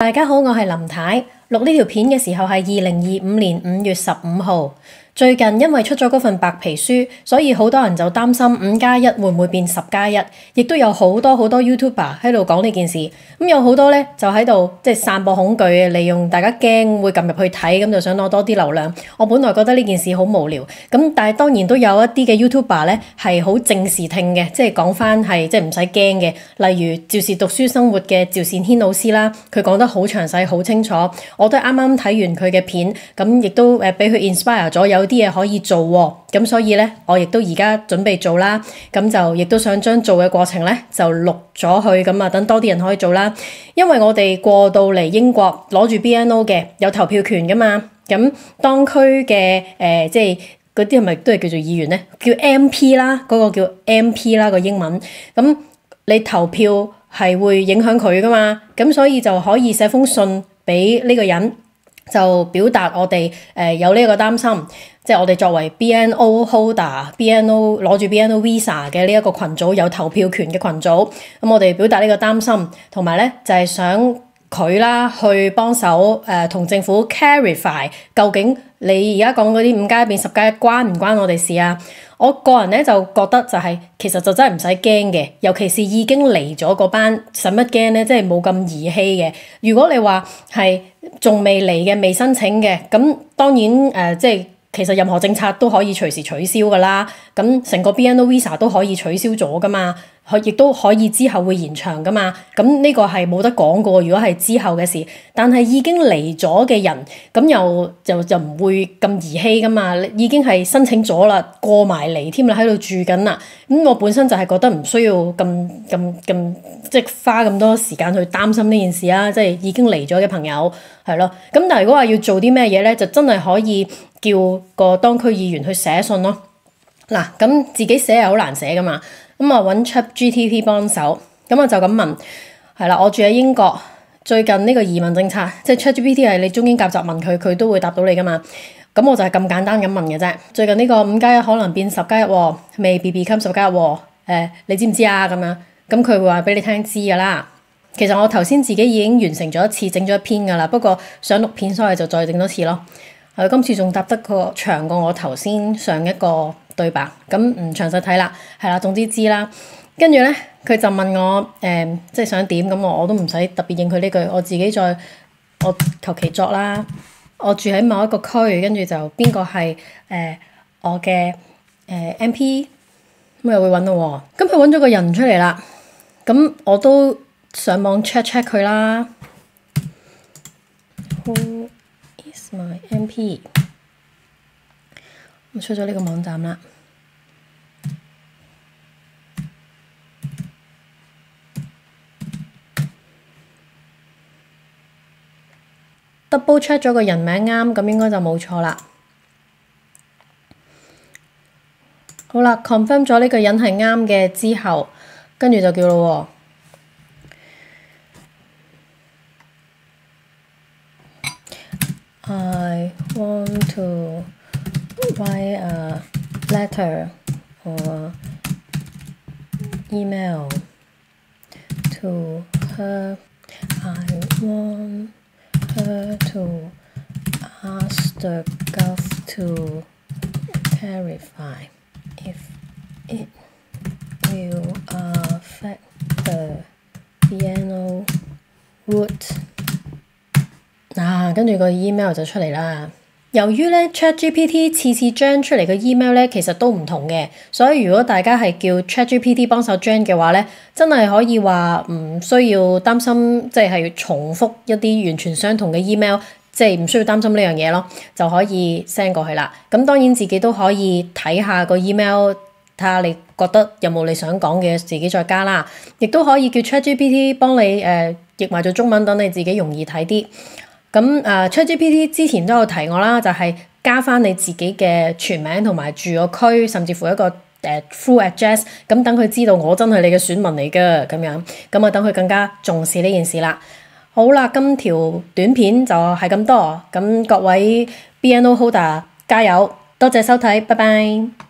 大家好，我係林太。錄呢條片嘅時候係2025年5月15號。最近因為出咗嗰份白皮書，所以好多人就擔心5+1會唔會變10+1，亦都有好多 YouTuber 喺度講呢件事。咁有好多咧就喺度散播恐懼，利用大家驚會撳入去睇，咁就想攞多啲流量。我本來覺得呢件事好無聊，咁但係當然都有一啲嘅 YouTuber 咧係好正視聽嘅，即係講翻係唔使驚嘅。例如趙氏讀書生活嘅趙善軒老師啦，佢講得好詳細、好清楚。我都啱啱睇完佢嘅片，咁亦都俾佢 inspire 咗，有啲嘢可以做喎。咁所以咧，我亦都而家準備做啦。咁就亦都想將做嘅過程咧就錄咗去，咁啊等多啲人可以做啦。因為我哋過到嚟英國攞住 BNO 嘅有投票權噶嘛。咁當區嘅即係嗰啲係咪都係叫做議員咧？叫 MP 啦，嗰個叫 MP 啦個英文。咁你投票係會影響佢噶嘛？咁所以就可以寫封信俾呢個人，就表達我哋有呢個擔心，即係我哋作為 BNO holder、BNO 攞住 BNO visa 嘅呢一個群組，有投票權嘅群組，咁我哋表達呢個擔心，同埋咧就係想佢啦去幫手同政府 clarify 究竟你而家講嗰啲5+1變10+1關唔關我哋事啊？我個人咧就覺得就係其實就真係唔使驚嘅，尤其是已經嚟咗嗰班，使乜驚咧？即係冇咁兒戲嘅。如果你話係仲未嚟嘅、未申請嘅，咁當然即係其實任何政策都可以隨時取消噶啦。咁成個 BNO Visa 都可以取消咗噶嘛，亦都可以之後會延長噶嘛。咁呢個係冇得講噶喎。如果係之後嘅事，但係已經嚟咗嘅人，咁就唔會咁兒戲噶嘛。已經係申請咗啦，過埋嚟添啦，喺度住緊啦。咁我本身就係覺得唔需要咁即係花咁多時間去擔心呢件事啊。即係已經嚟咗嘅朋友係咯。咁但係如果話要做啲咩嘢咧，就真係可以叫個當區議員去寫信咯。嗱，咁自己寫係好難寫噶嘛。咁啊揾 ChatGPT 幫手，咁我就咁問，係啦，我住喺英國，最近呢個移民政策，即係 ChatGPT 係你中英夾雜問佢，佢都會答到你噶嘛。咁我就係咁簡單咁問嘅啫。最近呢個5+1可能變10+1喎，未 become 10+1喎，你知唔知啊？咁樣，咁佢會話俾你聽知噶啦。其實我頭先自己已經完成咗一次，整咗一篇噶啦，不過想錄片所以就再整多次咯。今次仲答得個長過我頭先上一個對白，咁唔詳細睇啦，係啦，總之知啦。跟住咧，佢就問我即係想點，咁我都唔使特別應佢呢句，我自己我求其作啦。我住喺某一個區，跟住就邊個係我嘅MP，咁又會揾到喎。咁佢揾咗個人出嚟啦，咁我都上網 check 佢啦。Who is my MP？ 我出咗呢個網站啦。double check 咗個人名啱，咁應該就冇錯啦。好啦 ，confirm 咗呢個人係啱嘅之後，跟住就叫咯喎。I want to write a letter or email to her. I want her to ask the Gov to clarify if it will affect the BNO route。跟住個 email 就出嚟啦。由於咧 ChatGPT 次將出嚟嘅 email 咧，其實都唔同嘅，所以如果大家係叫 ChatGPT 幫手 gen 嘅話咧，真係可以話唔需要擔心，即係重複一啲完全相同嘅 email， 即係唔需要擔心呢樣嘢咯，就可以 send 過去啦。咁當然自己都可以睇下個 email，睇下你覺得有冇你想講嘅，自己再加啦。亦都可以叫 ChatGPT 幫你譯埋做中文，等你自己容易睇啲。咁ChatGPT 之前都有提我啦，就係加翻你自己嘅全名同埋住個區，甚至乎一個full address，咁等佢知道我真係你嘅選民嚟㗎，咁樣，咁啊等佢更加重視呢件事啦。好啦，今條短片就係咁多，咁各位 BNO holder 加油，多謝收睇，拜拜。